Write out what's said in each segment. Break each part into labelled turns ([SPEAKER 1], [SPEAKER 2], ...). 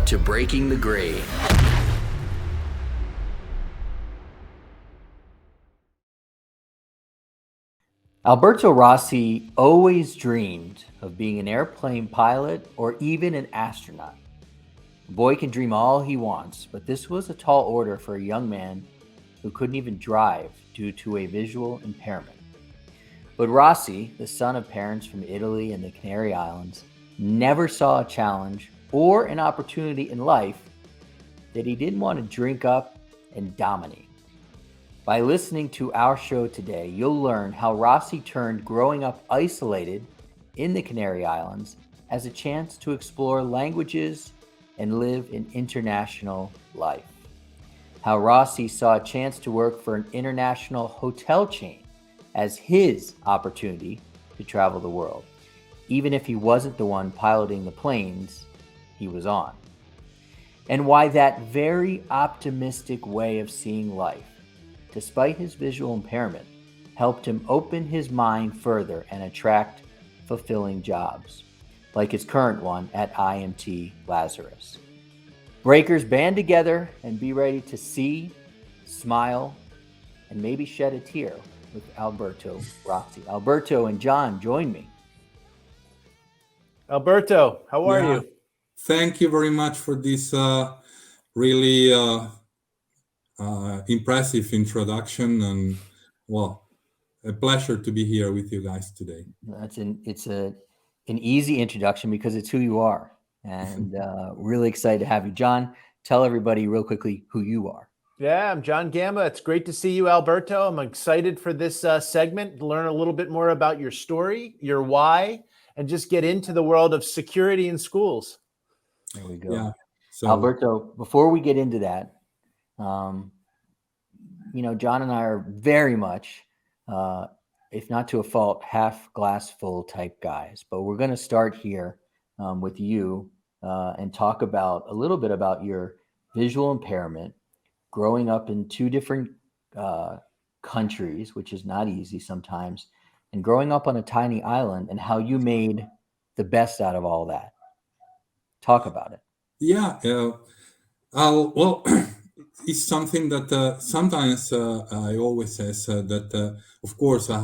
[SPEAKER 1] to breaking the grade.
[SPEAKER 2] Alberto Rossi always dreamed of being an airplane pilot or even an astronaut. A boy can dream all he wants, but this was a tall order for a young man who couldn't even drive due to a visual impairment. But Rossi, the son of parents from Italy and the Canary Islands, never saw a challenge or an opportunity in life that he didn't want to drink up and dominate. By listening to our show today, you'll learn how Rossi turned growing up isolated in the Canary Islands as a chance to explore languages and live an international life. How Rossi saw a chance to work for an international hotel chain as his opportunity to travel the world, even if he wasn't the one piloting the planes he was on. And why that very optimistic way of seeing life, despite his visual impairment, helped him open his mind further and attract fulfilling jobs, like his current one at IMT Lazarus. Breakers, band together and be ready to see, smile, and maybe shed a tear with Alberto Rossi. Alberto and John, join me.
[SPEAKER 3] Alberto, how are you?
[SPEAKER 4] Thank you very much for this really impressive introduction, and a pleasure to be here with you guys today.
[SPEAKER 2] It's an easy introduction because it's who you are, and really excited to have you. John, tell everybody real quickly who you are.
[SPEAKER 3] Yeah, I'm John Gamma. It's great to see you, Alberto. I'm excited for this segment to learn a little bit more about your story, your why, and just get into the world of security in schools.
[SPEAKER 2] There we go.
[SPEAKER 4] Yeah. So,
[SPEAKER 2] Alberto, before we get into that, John and I are very much, if not to a fault, half glass full type guys. But we're going to start here with you and talk about a little bit about your visual impairment, growing up in two different countries, which is not easy sometimes, and growing up on a tiny island, and how you made the best out of all that. Talk about it.
[SPEAKER 4] Yeah. It's something that sometimes I always say that, of course, I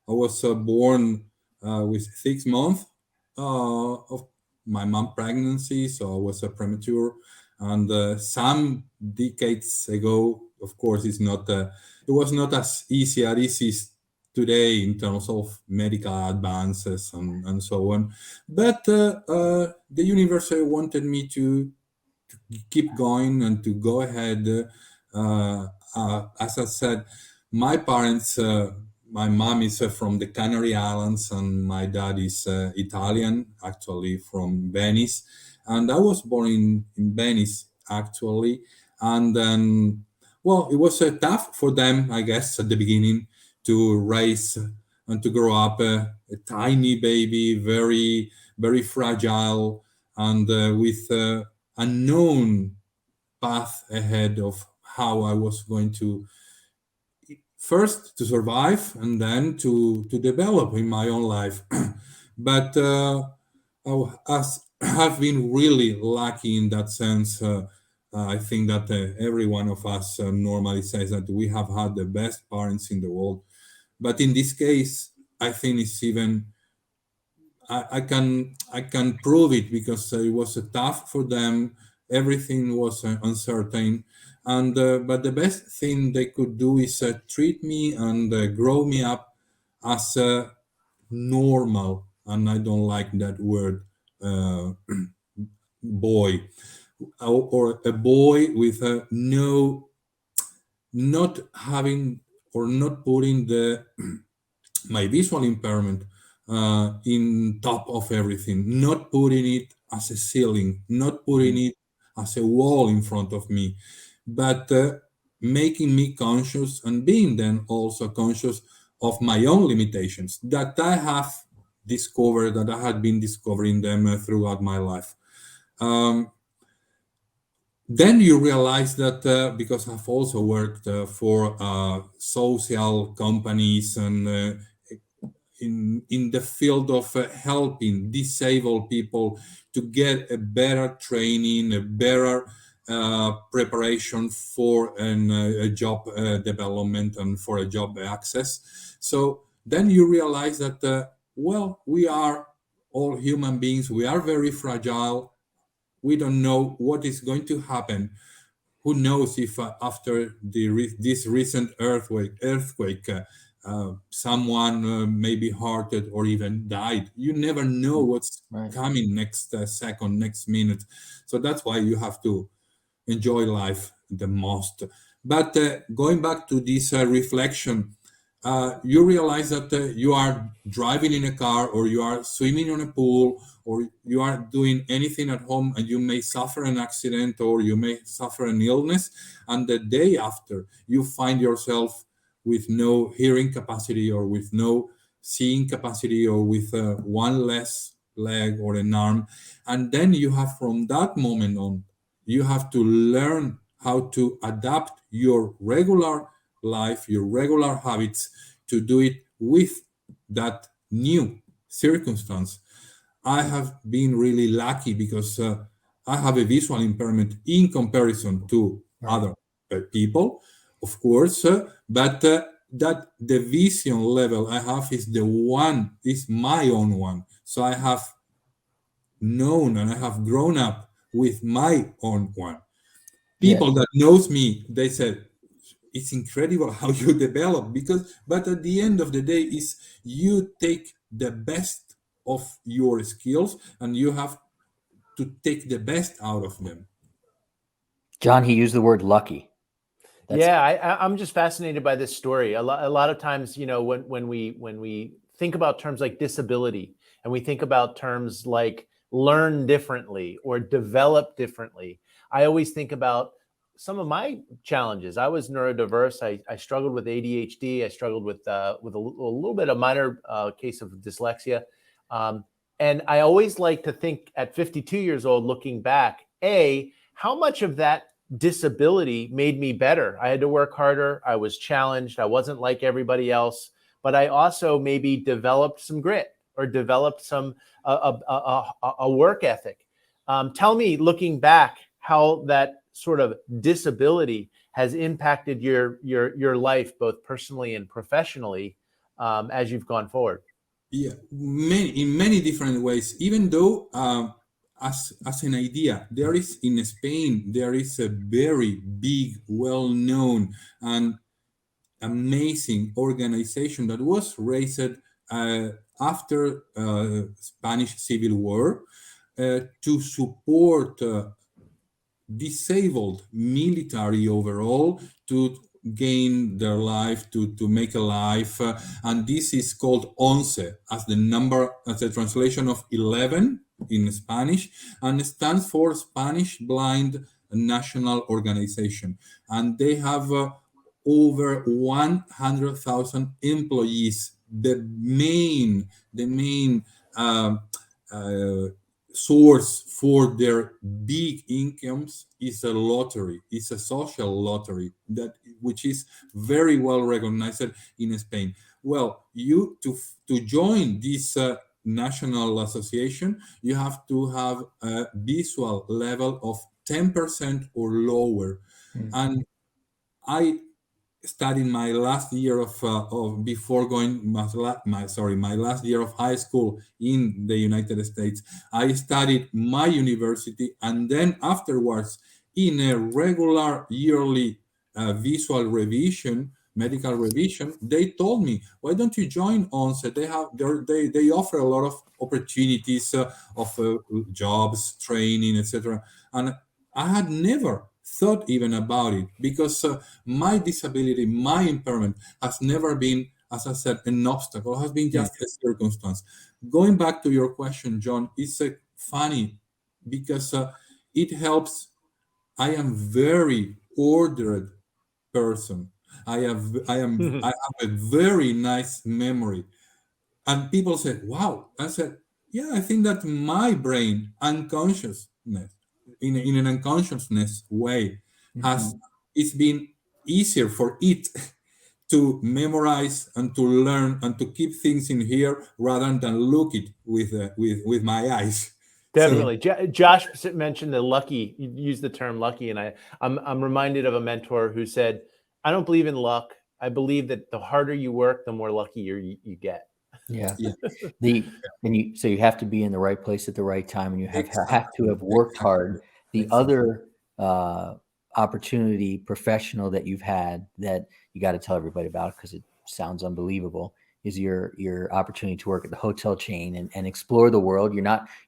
[SPEAKER 4] was born with 6 months of my mom pregnancy, so I was premature. And some decades ago, of course, it was not as easy as it is today in terms of medical advances and so on. But the universe wanted me to keep going and to go ahead. As I said, my parents, my mom is from the Canary Islands and my dad is Italian, actually from Venice. And I was born in Venice, actually. And then, it was tough for them, I guess, at the beginning to raise and to grow up a tiny baby, very, very fragile, and with unknown path ahead of how I was going to first to survive and then to develop in my own life. But I've been really lucky in that sense. I think that every one of us normally says that we have had the best parents in the world. But in this case, I think it's even I can prove it because it was tough for them. Everything was uncertain, and but the best thing they could do is treat me and grow me up as normal. And I don't like that word, boy, or a boy with not having or not putting my visual impairment in top of everything, not putting it as a ceiling, not putting it as a wall in front of me, but making me conscious and being then also conscious of my own limitations that I have discovered, that I had been discovering them throughout my life. Then you realize that because I've also worked for social companies and in the field of helping disabled people to get a better training, a better preparation for a job development and for a job access. So then you realize that, well, we are all human beings. We are very fragile. We don't know what is going to happen. Who knows if after this recent earthquake someone maybe hearted or even died. You never know what's
[SPEAKER 2] Right.
[SPEAKER 4] coming next second, next minute. So that's why you have to enjoy life the most. But going back to this reflection, you realize that you are driving in a car, or you are swimming in a pool, or you are doing anything at home, and you may suffer an accident or you may suffer an illness, and the day after you find yourself with no hearing capacity, or with no seeing capacity, or with one less leg or an arm. And then you have, from that moment on, you have to learn how to adapt your regular life, your regular habits, to do it with that new circumstance. I have been really lucky because I have a visual impairment in comparison to other people, of course, but that the vision level I have is my own one. So I have known and I have grown up with my own one.
[SPEAKER 2] Yeah.
[SPEAKER 4] People that knows me, they said, it's incredible how you develop, but at the end of the day is you take the best of your skills and you have to take the best out of them.
[SPEAKER 2] John, he used the word lucky.
[SPEAKER 3] Yeah, I'm just fascinated by this story. A lot of times, you know, when we think about terms like disability, and we think about terms like learn differently or develop differently, I always think about some of my challenges. I was neurodiverse. I struggled with ADHD. I struggled with a little bit of minor case of dyslexia, and I always like to think at 52 years old, looking back, how much of that disability made me better. I had to work harder. I was challenged. I wasn't like everybody else, but I also maybe developed some grit or developed some a work ethic. Tell me, looking back, how that sort of disability has impacted your life, both personally and professionally, as you've gone forward.
[SPEAKER 4] Yeah, in many different ways. Even though, as an idea, there is in Spain there is a very big, well-known, and amazing organization that was raised after Spanish Civil War to support disabled military overall to gain their life, to make a life, and this is called once, as the number, as the translation of 11 in Spanish, and stands for Spanish Blind National Organization, and they have over 100,000 employees. The main uh, source for their big incomes is a lottery. It's a social lottery which is very well recognized in Spain. Well, you to join this national association, you have to have a visual level of 10% or lower. And I studied my last year of before going my last year of high school in the United States. I studied my university, and then afterwards, in a regular yearly visual revision, medical revision, they told me, why don't you join onset? They offer a lot of opportunities of jobs, training, etc. And I had never thought even about it, because my disability, my impairment has never been, as I said, an obstacle, has been just a circumstance. Going back to your question, John, it's funny because it helps. I am very ordered person. I have a very nice memory. And people said, wow. I said, yeah, I think that my brain unconsciousness, in an unconsciousness way, has it's been easier for it to memorize and to learn and to keep things in here rather than look it with my eyes. So
[SPEAKER 3] Definitely. Josh mentioned the lucky, you used the term lucky, and I'm reminded of a mentor who said, I don't believe in luck. I believe that the harder you work, the more lucky you get.
[SPEAKER 2] Yeah.
[SPEAKER 4] yeah,
[SPEAKER 2] So you have to be in the right place at the right time, and you have to
[SPEAKER 4] exactly,
[SPEAKER 2] have worked hard. The
[SPEAKER 4] exactly.
[SPEAKER 2] other opportunity professional that you've had that you got to tell everybody about because it sounds unbelievable is your opportunity to work at the hotel chain and explore the world.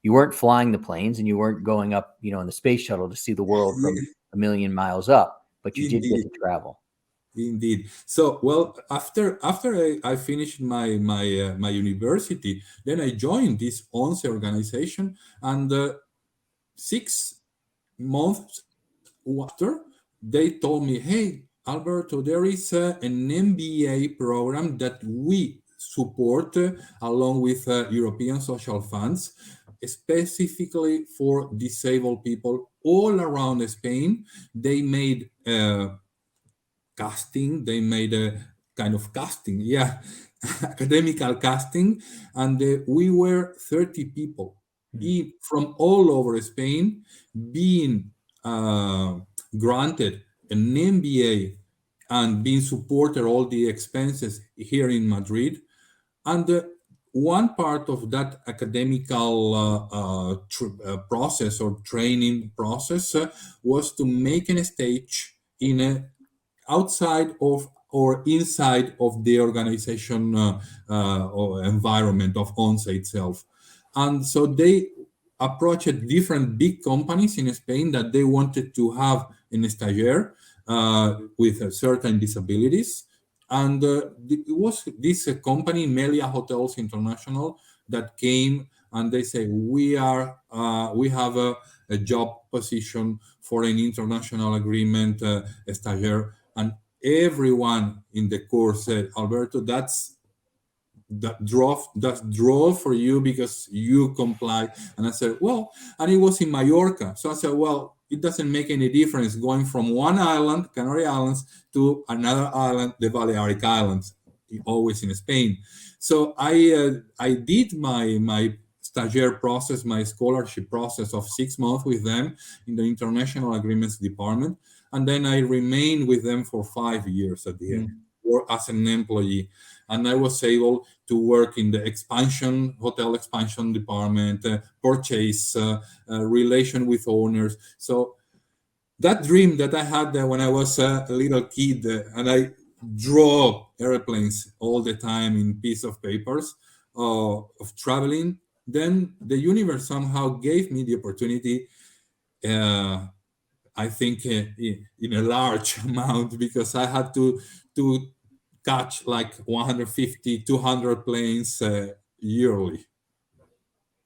[SPEAKER 2] You weren't flying the planes and you weren't going up, in the space shuttle to see the world from
[SPEAKER 4] Yeah,
[SPEAKER 2] a million miles up, but you did get
[SPEAKER 4] indeed.
[SPEAKER 2] to travel.
[SPEAKER 4] Indeed. So, well, after I finished my university, then I joined this ONCE organization, and 6 months after, they told me, "Hey, Alberto, there is an MBA program that we support along with European social funds, specifically for disabled people all around Spain." They made casting. They made a kind of casting, yeah, academical casting, and we were 30 people
[SPEAKER 2] Hmm.
[SPEAKER 4] from all over Spain being uh, granted an MBA and being supported all the expenses here in Madrid. And one part of that academical process or training process was to make a stage in a outside of or inside of the organization or environment of ONCE itself. And so they approached different big companies in Spain that they wanted to have an stagiaire with certain disabilities. And it was this company, Melia Hotels International, that came and they say, we have a job position for an international agreement stagiaire. And everyone in the course said, Alberto, that draw for you because you comply. And I said, well, and it was in Mallorca. So I said, well, it doesn't make any difference going from one island, Canary Islands, to another island, the Balearic Islands, always in Spain. So I did my stagiaire process, my scholarship process of 6 months with them in the international agreements department, and then I remained with them for 5 years at the end, or as an employee. And I was able to work in the hotel expansion department, purchase, relation with owners. So that dream that I had when I was a little kid, and I draw airplanes all the time in piece of papers of traveling, then the universe somehow gave me the opportunity. Uh, I think in a large amount, because I had to catch like 150, 200 planes yearly.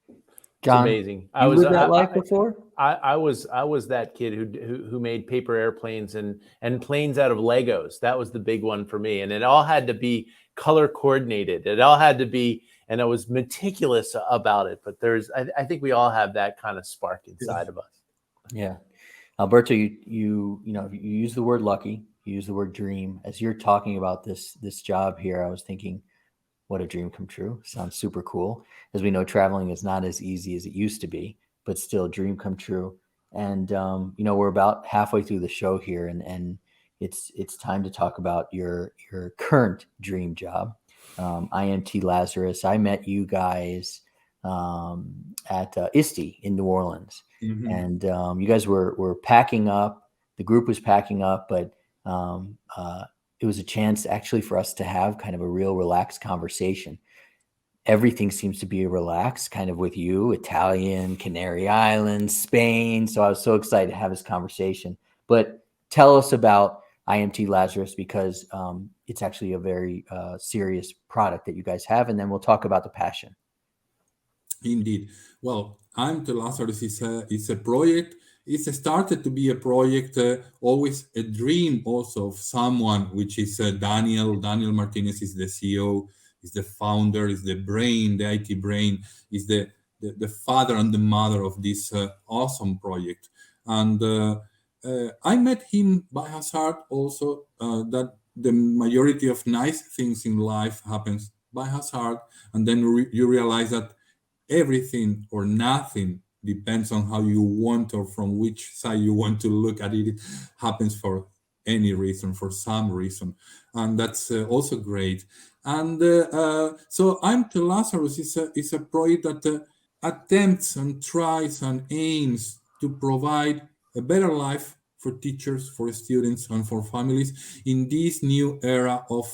[SPEAKER 3] It's
[SPEAKER 2] John,
[SPEAKER 3] amazing.
[SPEAKER 2] you lived that life before?
[SPEAKER 3] I was that kid who made paper airplanes and planes out of Legos. That was the big one for me, and it all had to be color coordinated. It all had to be, and I was meticulous about it. But I think we all have that kind of spark inside of us.
[SPEAKER 2] Yeah. Alberto, you use the word lucky, you use the word dream. As you're talking about this job here, I was thinking, what a dream come true. Sounds super cool. As we know, traveling is not as easy as it used to be, but still dream come true. And we're about halfway through the show here, and it's time to talk about your current dream job. IMT Lazarus. I met you guys at ISTE in New Orleans,
[SPEAKER 4] Mhm.
[SPEAKER 2] and you guys were packing up. The group was packing up, but um, uh, it was a chance actually for us to have kind of a real relaxed conversation. Everything seems to be relaxed kind of with you, Italian, Canary Islands, Spain. So I was so excited to have this conversation. But tell us about IMT Lazarus, because it's actually a very serious product that you guys have. And then we'll talk about the passion.
[SPEAKER 4] Indeed. Well, IMT Lazarus is a project. It's started to be a project, always a dream also of someone, which is Daniel. Daniel Martinez is the CEO, is the founder, is the brain, the IT brain, is the father and the mother of this awesome project. And I met him by hazard also, that the majority of nice things in life happens by hazard, and then you realize that everything or nothing depends on how you want or from which side you want to look at it. It happens for any reason, for some reason, and that's also great. And so IMT Lazarus is a project that attempts and tries and aims to provide a better life for teachers, for students, and for families in this new era of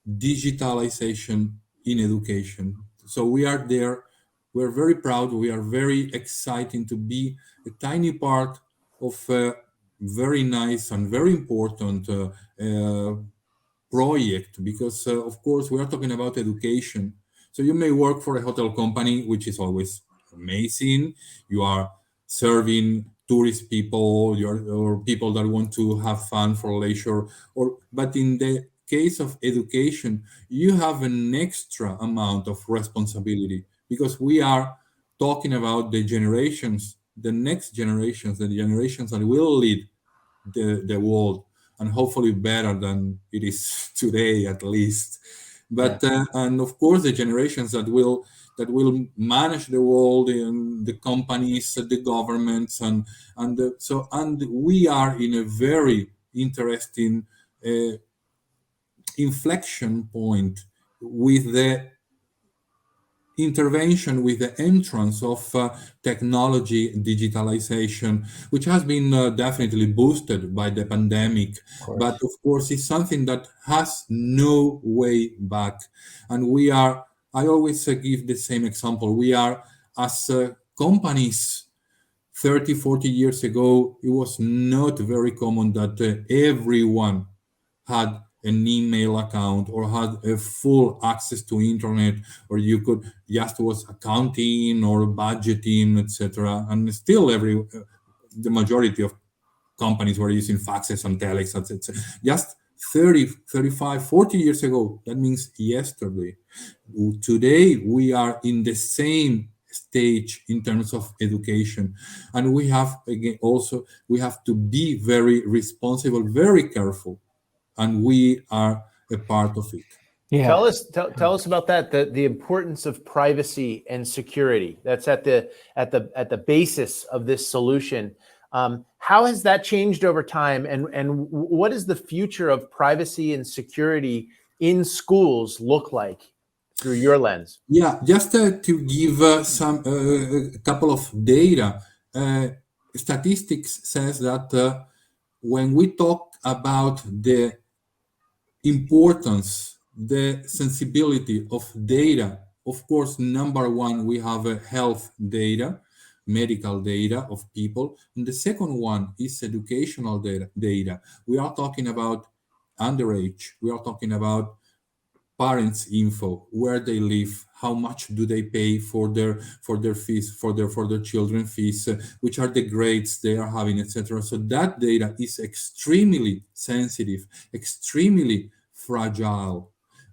[SPEAKER 4] digitalization in education. So we are there. We're very proud. We are very excited to be a tiny part of a very nice and very important project, because of course we are talking about education. So you may work for a hotel company, which is always amazing. You are serving tourist people, or people that want to have fun for leisure, or but in the case of education, you have an extra amount of responsibility, because we are talking about the generations, the next generations, the generations that will lead the world, and hopefully better than it is today, at least.
[SPEAKER 2] Yeah.
[SPEAKER 4] But and of course the generations that will manage the world, and the companies, the governments, and we are in a very interesting uh, inflection point with the intervention, with the entrance of technology digitalization, which has been definitely boosted by the pandemic,
[SPEAKER 2] Of
[SPEAKER 4] but
[SPEAKER 2] course.
[SPEAKER 4] of course it's something that has no way back. And we are, I always give the same example, we are, as companies, 30, 40 years ago, it was not very common that everyone had an email account or had a full access to internet, or you could just was accounting or budgeting, etc. And still the majority of companies were using faxes and telex, etc. Just 30, 35, 40 years ago. That means yesterday. Today we are in the same stage in terms of education, and we have, again, also we have to be very responsible, very careful, and we are a part of it.
[SPEAKER 2] Yeah.
[SPEAKER 3] Tell us about that, the importance of privacy and security. That's at the basis of this solution. How has that changed over time, and what does the future of privacy and security in schools look like through your lens?
[SPEAKER 4] Yeah, just to give some a couple of data. Uh, Statistics says that when we talk about the importance, the sensibility of data, of course, number one, we have health data, medical data of people. And the second one is educational data. We are talking about underage. We are talking about parents info, where they live, how much do they pay for their fees, for their children fees, which are the grades they are having, etc. So that data is extremely sensitive, extremely fragile,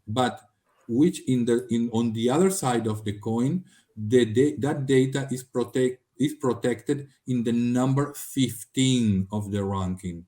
[SPEAKER 4] but which in on the other side of the coin, that data is protected in the number 15 of the ranking.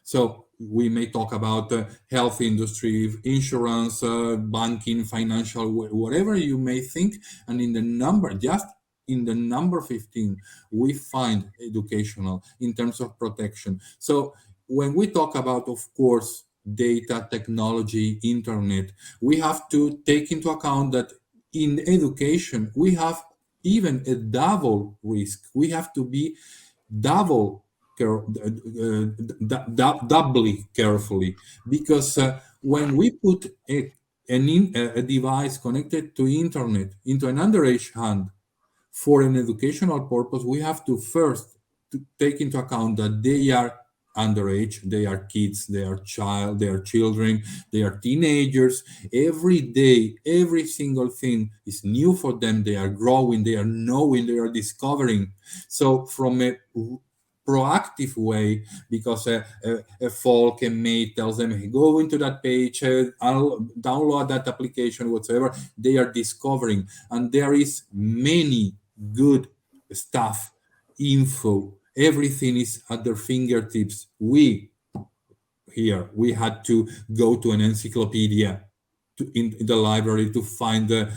[SPEAKER 4] So we may talk about health industry, insurance, banking, financial, whatever you may think. And in the number, just in the number 15, we find educational in terms of protection. So when we talk about, of course, data, technology, internet, we have to take into account that in education, we have even a double risk. We have to be double doubly carefully, because when we put a device connected to internet into an underage hand for an educational purpose, we have to first to take into account that they are underage, they are kids, they are children, they are teenagers. Every day, every single thing is new for them. They are growing, they are knowing, they are discovering. So from a proactive way, because a folk and mate tells them, hey, go into that page, I'll download that application, whatsoever, they are discovering. And there is many good stuff, info, everything is at their fingertips. We here. We had to go to an encyclopedia in the library to find a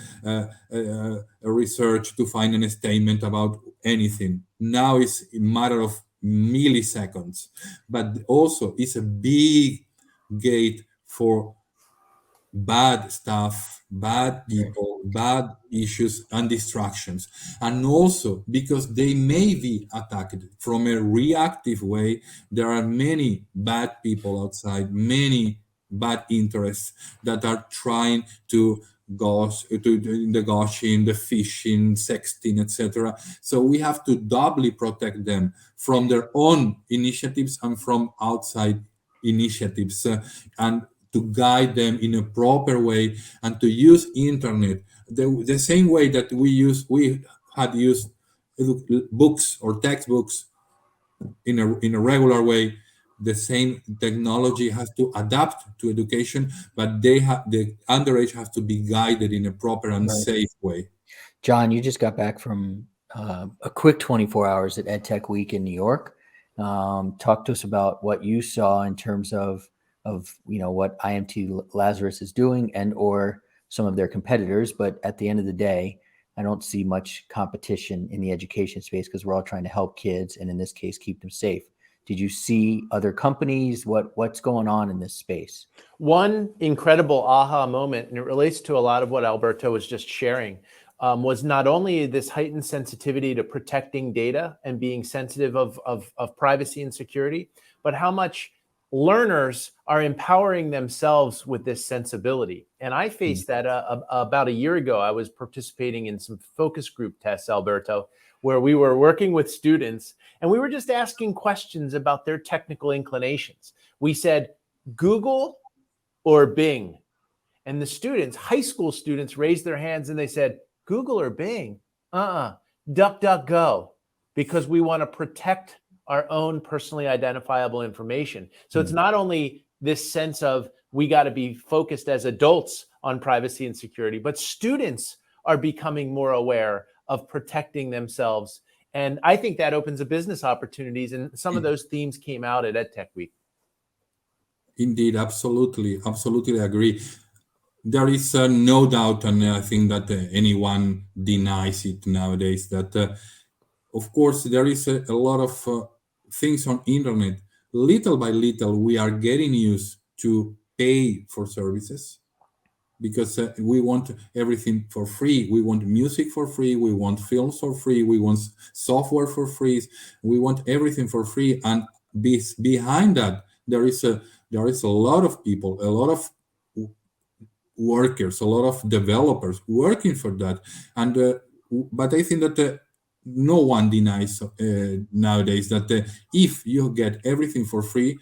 [SPEAKER 4] research, to find a statement about anything. Now it's a matter of milliseconds, but also it's a big gate for bad stuff, bad people, bad issues, and distractions. And also because they may be attacked from a reactive way, there are many bad people outside, many bad interests that are trying to to the goshing, the fishing, sexting, etc. So we have to doubly protect them from their own initiatives and from outside initiatives, and to guide them in a proper way, and to use internet the same way that we had used books or textbooks in a regular way. The same technology has to adapt to education, but the underage have to be guided in a proper and
[SPEAKER 2] Right.
[SPEAKER 4] safe way.
[SPEAKER 2] John, you just got back from a quick 24 hours at EdTech Week in New York. Talk to us about what you saw in terms of what IMT Lazarus is doing and or some of their competitors. But at the end of the day, I don't see much competition in the education space because we're all trying to help kids and in this case keep them safe. Did you see other companies? What's going on in this space?
[SPEAKER 3] One incredible aha moment, and it relates to a lot of what Alberto was just sharing, was not only this heightened sensitivity to protecting data and being sensitive of privacy and security, but how much learners are empowering themselves with this sensibility. And I faced that about a year ago. I was participating in some focus group tests, Alberto, where we were working with students and we were just asking questions about their technical inclinations. We said, Google or Bing? And the students, high school students, raised their hands and they said, Google or Bing? DuckDuckGo, because we want to protect our own personally identifiable information. So it's not only this sense of we got to be focused as adults on privacy and security, but students are becoming more aware of protecting themselves. And I think that opens up business opportunities. And some of those themes came out at EdTech Week.
[SPEAKER 4] Indeed, absolutely agree. There is no doubt, and I think that anyone denies it nowadays, that of course there is a lot of things on internet. Little by little, we are getting used to pay for services because we want everything for free. We want music for free. We want films for free. We want software for free. We want everything for free. And behind that, there is a lot of people, a lot of workers, a lot of developers working for that. And but I think that no one denies nowadays that if you get everything for free,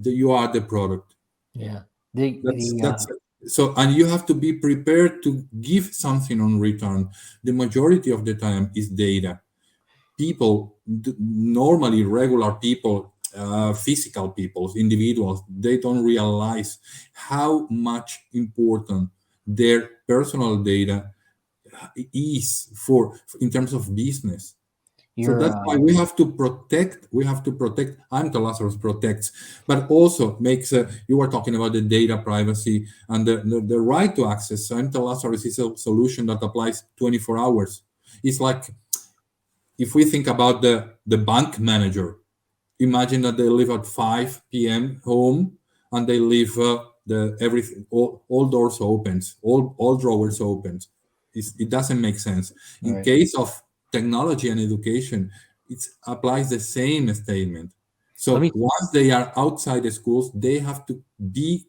[SPEAKER 4] you are the product.
[SPEAKER 2] Yeah.
[SPEAKER 4] That's so, and you have to be prepared to give something on return. The majority of the time is data. People, normally regular people, physical people, individuals, they don't realize how much important their personal data is for in terms of business. So that's why we have to protect. IMT Lazarus protects, but also makes. You were talking about the data privacy and the right to access. So IMT Lazarus is a solution that applies 24 hours. It's like if we think about the bank manager. Imagine that they leave at 5 p.m. home and they leave everything, all doors opens, all drawers opens. It doesn't make sense. In case of technology and education, it applies the same statement. So once they are outside the schools, they have to be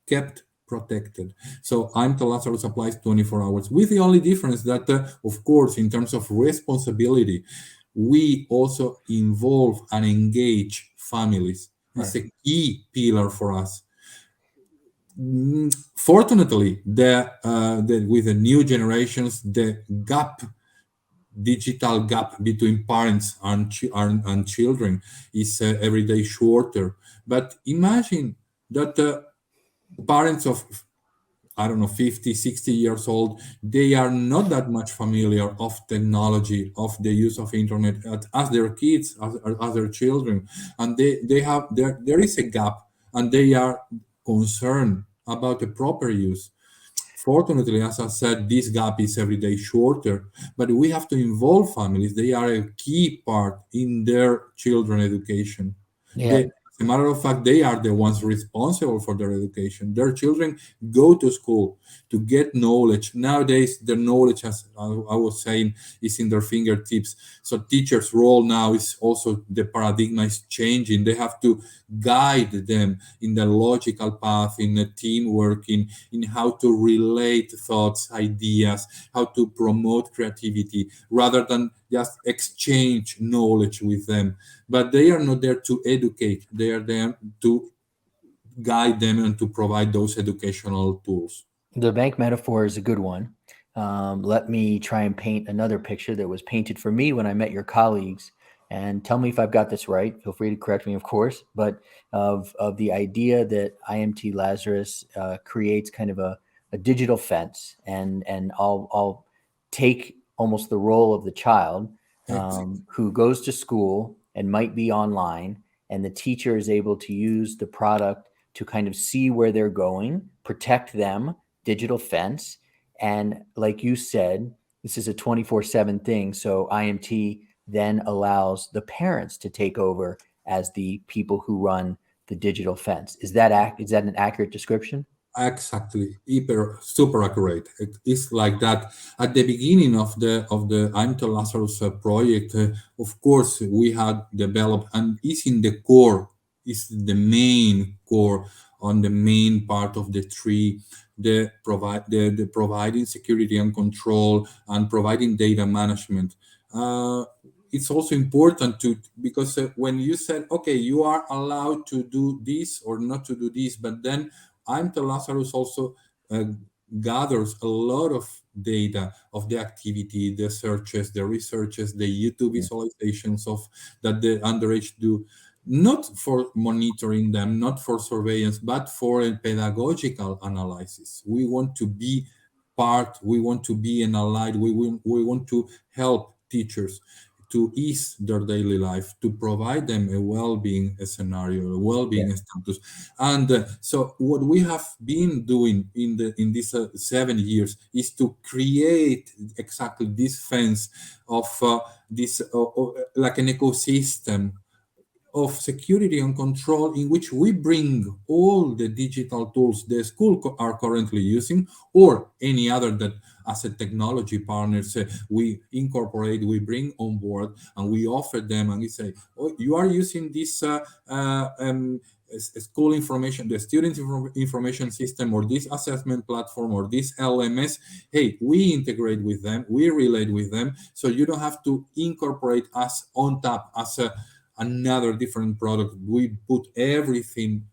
[SPEAKER 4] kept protected. So IMT Lazarus applies 24 hours, with the only difference that, of course, in terms of responsibility, we also involve and engage families. It's a key pillar for us. Fortunately, with the new generations, the digital gap between parents and children is every day shorter. But imagine that parents of, I don't know, 50, 60 years old, they are not that much familiar of technology, of the use of internet as their kids, as their children. And there is a gap. and they are concerned about the proper use. Fortunately, as I said, this gap is every day shorter, but we have to involve families. They are a key part in their children education.
[SPEAKER 2] Yeah.
[SPEAKER 4] As a matter of fact, they are the ones responsible for their education. Their children go to school to get knowledge. Nowadays, the knowledge, as I was saying, is in their fingertips. So teachers' role now is also, the paradigm is changing. They have to guide them in the logical path, in the teamwork, in how to relate thoughts, ideas, how to promote creativity, rather than just exchange knowledge with them. But they are not there to educate, they are there to guide them and to provide those educational tools.
[SPEAKER 2] The bank metaphor is a good one. Let me try and paint another picture that was painted for me when I met your colleagues. And tell me if I've got this right. Feel free to correct me, of course. But of the idea that IMT Lazarus creates kind of a digital fence, and I'll take almost the role of the child who goes to school and might be online, and the teacher is able to use the product to kind of see where they're going, protect them, digital fence. And like you said, this is a 24/7 thing. So IMT then allows the parents to take over as the people who run the digital fence. Is that an accurate description?
[SPEAKER 4] Exactly, hyper, super accurate. It is like that. At the beginning of the IMT Lazarus project, of course, we had developed, and is in the core, is the main core, on the main part of the tree, the providing security and control, and providing data management. It's also important to, because when you said, okay, you are allowed to do this or not to do this, but then IMT Lazarus also uh, gathers a lot of data of the activity, the searches, the researches, the YouTube visualizations of that the underage do, not for monitoring them, not for surveillance, but for a pedagogical analysis. We want to be part, we want to be an allied, we want to help teachers to ease their daily life, to provide them a well-being scenario, a
[SPEAKER 2] Yeah.
[SPEAKER 4] well-being status. And so what we have been doing in these 7 years is to create exactly this fence of this like an ecosystem of security and control, in which we bring all the digital tools the school are currently using, or any other that, as a technology partners, we incorporate, we bring on board, and we offer them, and we say, oh, you are using this school information, the student information system, or this assessment platform, or this LMS. Hey, we integrate with them, we relate with them, so you don't have to incorporate us on top as another different product. We put everything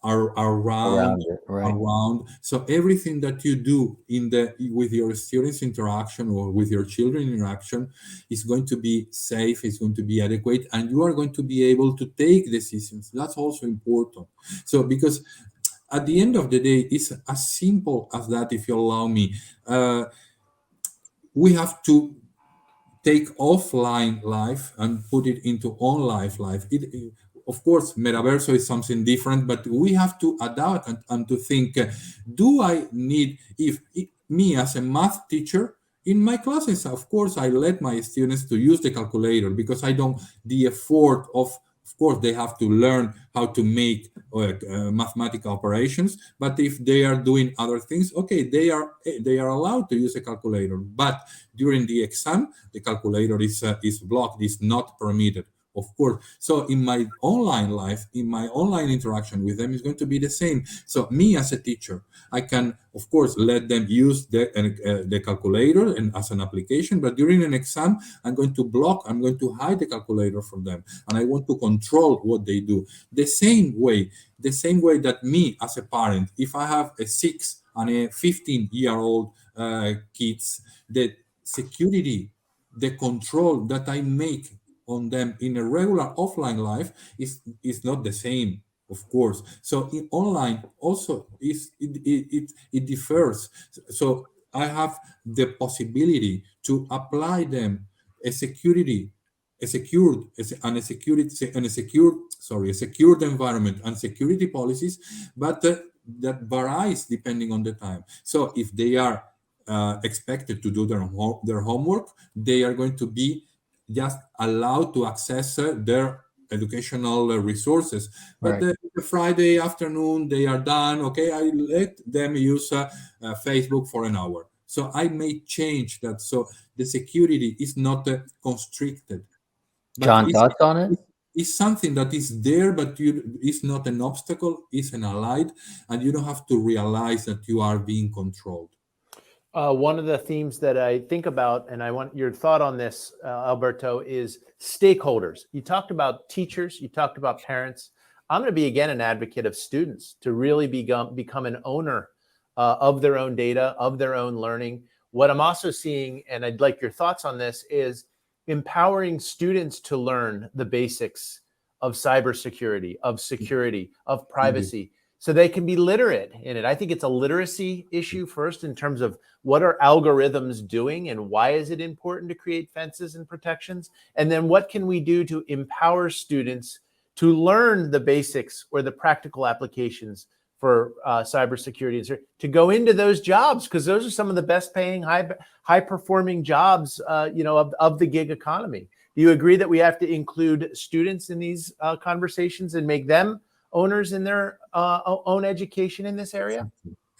[SPEAKER 4] around
[SPEAKER 2] Around it, right?
[SPEAKER 4] so everything that you do in the with your students interaction or with your children interaction is going to be safe, is going to be adequate, and you are going to be able to take decisions. That's also important. So because at the end of the day, it's as simple as that, if you allow me. We have to take offline life and put it into life. Of course, metaverso is something different, but we have to adapt and to think, do I need, me as a math teacher, in my classes, of course, I let my students to use the calculator, because I don't, the effort of course, they have to learn how to make mathematical operations. But if they are doing other things, okay, they are allowed to use a calculator. But during the exam, the calculator is blocked, is not permitted, of course. So in my online life, in my online interaction with them, is going to be the same. So me as a teacher, I can, of course, let them use the calculator and as an application, but during an exam, I'm going to block, I'm going to hide the calculator from them, and I want to control what they do. The same way that me as a parent, if I have a 6 and a 15-year-old kids, the security, the control that I make on them in a regular offline life is not the same, of course. So in online also it differs. So I have the possibility to apply them a security a secured environment and security policies, but that varies depending on the time. So if they are expected to do their homework, they are going to be just allowed to access their educational resources. But
[SPEAKER 2] Right.
[SPEAKER 4] the Friday afternoon, they are done. Okay, I let them use Facebook for an hour. So I may change that. So the security is not constricted, but
[SPEAKER 2] John, thoughts on it?
[SPEAKER 4] it's something that is there, but it's not an obstacle, it's an allied, and you don't have to realize that you are being controlled.
[SPEAKER 3] One of the themes that I think about, and I want your thought on this, Alberto, is stakeholders. You talked about teachers, you talked about parents. I'm going to be again an advocate of students to really become an owner of their own data, of their own learning. What I'm also seeing, and I'd like your thoughts on this, is empowering students to learn the basics of cybersecurity, of security, of privacy, so they can be literate in it. I think it's a literacy issue first in terms of what are algorithms doing and why is it important to create fences and protections? And then what can we do to empower students to learn the basics or the practical applications for cybersecurity, and to go into those jobs, because those are some of the best paying, high performing jobs, of the gig economy. Do you agree that we have to include students in these conversations and make them owners in their own education in this area?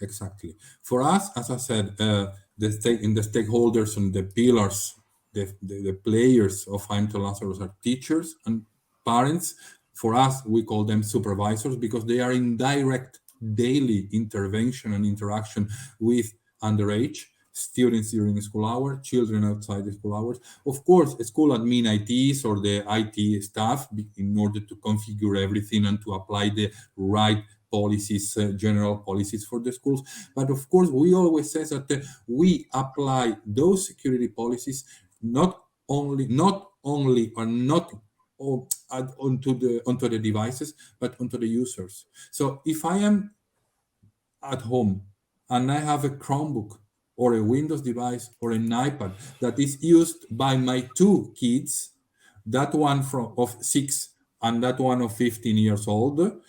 [SPEAKER 4] Exactly. For us, as I said, the stakeholders and the pillars, the players of IMT Lazarus are teachers and parents. For us, we call them supervisors because they are in direct daily intervention and interaction with underage students during school hours, children outside the school hours. Of course, school admin ITs or the IT staff in order to configure everything and to apply the right policies, general policies for the schools. But of course, we always say that we apply those security policies not only or not onto the devices, but onto the users. So if I am at home and I have a Chromebook or a Windows device or an iPad that is used by my two kids, that one of 6 and that one of 15 years old,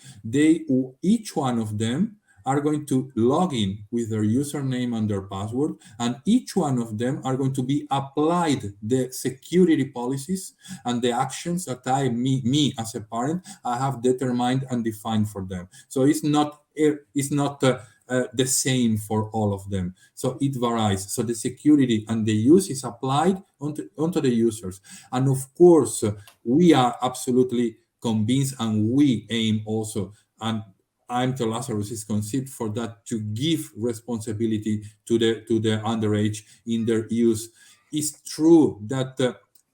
[SPEAKER 4] each one of them are going to log in with their username and their password, and each one of them are going to be applied the security policies and the actions that me as a parent, I have determined and defined for them. So it's not the same for all of them. So it varies. So the security and the use is applied onto the users. And of course, we are absolutely convinced, and we aim also, and IMT Lazarus is conceived for that, to give responsibility to the underage in their use. It's true that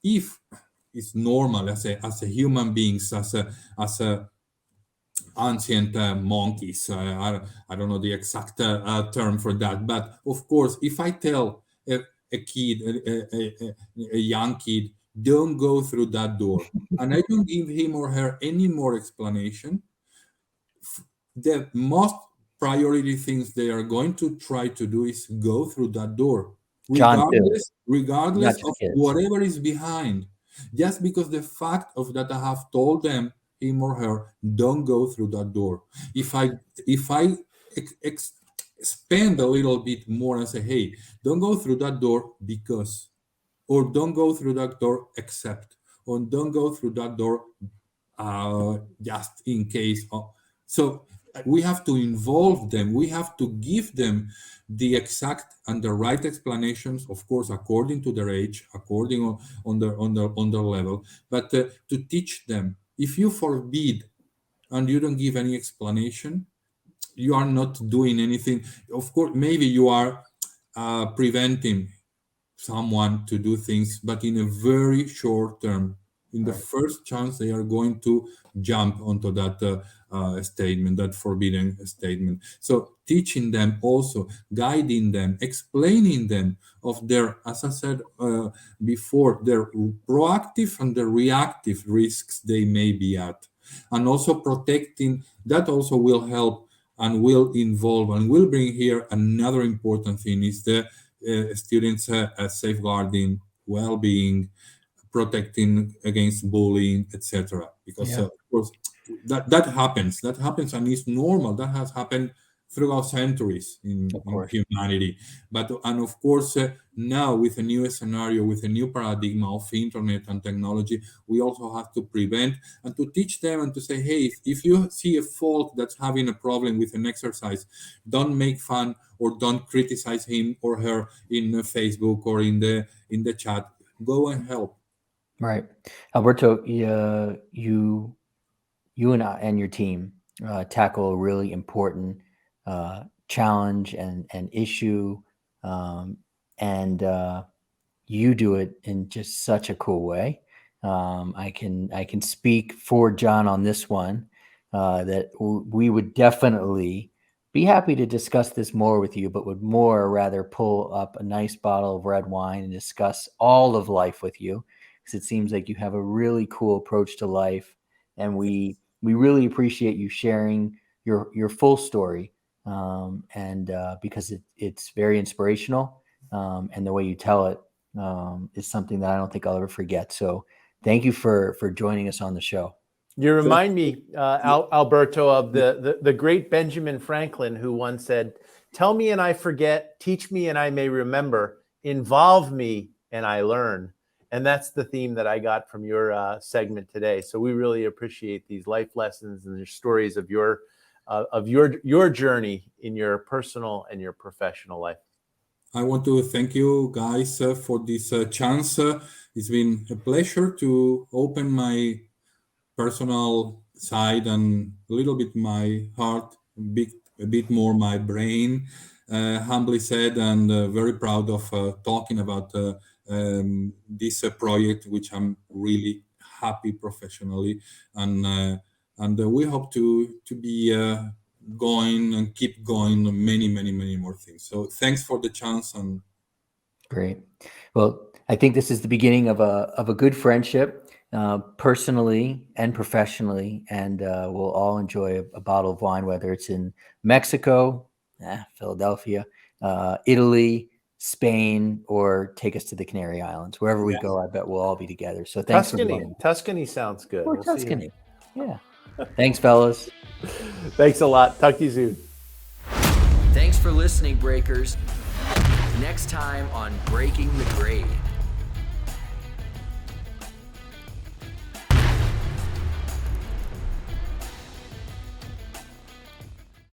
[SPEAKER 4] if it's normal as a human beings, as a ancient monkeys. I don't know the exact term for that, but of course, if I tell a kid, a young kid, don't go through that door, and I don't give him or her any more explanation, the most priority things they are going to try to do is go through that door,
[SPEAKER 2] John, too.
[SPEAKER 4] regardless
[SPEAKER 2] Not
[SPEAKER 4] of
[SPEAKER 2] just kids.
[SPEAKER 4] whatever is behind. Just because the fact of that I have told them, him or her, don't go through that door. If I spend a little bit more and say, hey, don't go through that door because, or don't go through that door except, or don't go through that door just in case. So we have to involve them. We have to give them the exact and the right explanations, of course, according to their age, according on their level, but to teach them. If you forbid and you don't give any explanation, you are not doing anything. Of course, maybe you are preventing someone to do things, but in a very short term. In the first chance, they are going to jump onto that statement, that forbidden statement. So teaching them, also guiding them, explaining them of their, as I said before, their proactive and the reactive risks they may be at, and also protecting. That also will help and will involve and will bring here another important thing is the students' safeguarding, well-being, protecting against bullying, etc. Because
[SPEAKER 2] Yeah.
[SPEAKER 4] of course that happens. That happens, and it's normal. That has happened throughout centuries
[SPEAKER 2] Of
[SPEAKER 4] in
[SPEAKER 2] course.
[SPEAKER 4] humanity. But and of course now with a new scenario, with a new paradigm of internet and technology, we also have to prevent and to teach them and to say, hey, if you see a folk that's having a problem with an exercise, don't make fun or don't criticize him or her in Facebook or in the chat. Go and help.
[SPEAKER 2] Right. Alberto, you and I and your team tackle a really important challenge and issue, and you do it in just such a cool way. I can speak for John on this one, that we would definitely be happy to discuss this more with you, but would more rather pull up a nice bottle of red wine and discuss all of life with you, because it seems like you have a really cool approach to life, and we really appreciate you sharing your full story, and because it's very inspirational, and the way you tell it is something that I don't think I'll ever forget. So thank you for joining us on the show.
[SPEAKER 3] You remind me, Alberto, of the great Benjamin Franklin, who once said, "Tell me and I forget, teach me and I may remember, involve me and I learn." And that's the theme that I got from your segment today. So we really appreciate these life lessons and your stories of your journey in your personal and your professional life.
[SPEAKER 4] I want to thank you guys for this chance. It's been a pleasure to open my personal side and a little bit my heart, a bit more my brain, humbly said, and very proud of talking about this project, which I'm really happy professionally, and we hope to be going and keep going on many more things. So thanks for the chance. And
[SPEAKER 2] Great. Well, I think this is the beginning of a good friendship, personally and professionally, and we'll all enjoy a bottle of wine, whether it's in Mexico, Philadelphia, Italy, Spain, or take us to the Canary Islands. Wherever we go, I bet we'll all be together. So thanks for joining.
[SPEAKER 3] Tuscany sounds good.
[SPEAKER 2] Or Tuscany. Yeah. Thanks, fellas.
[SPEAKER 3] Thanks a lot. Talk to you soon.
[SPEAKER 2] Thanks for listening, Breakers. Next time on Breaking the Grade.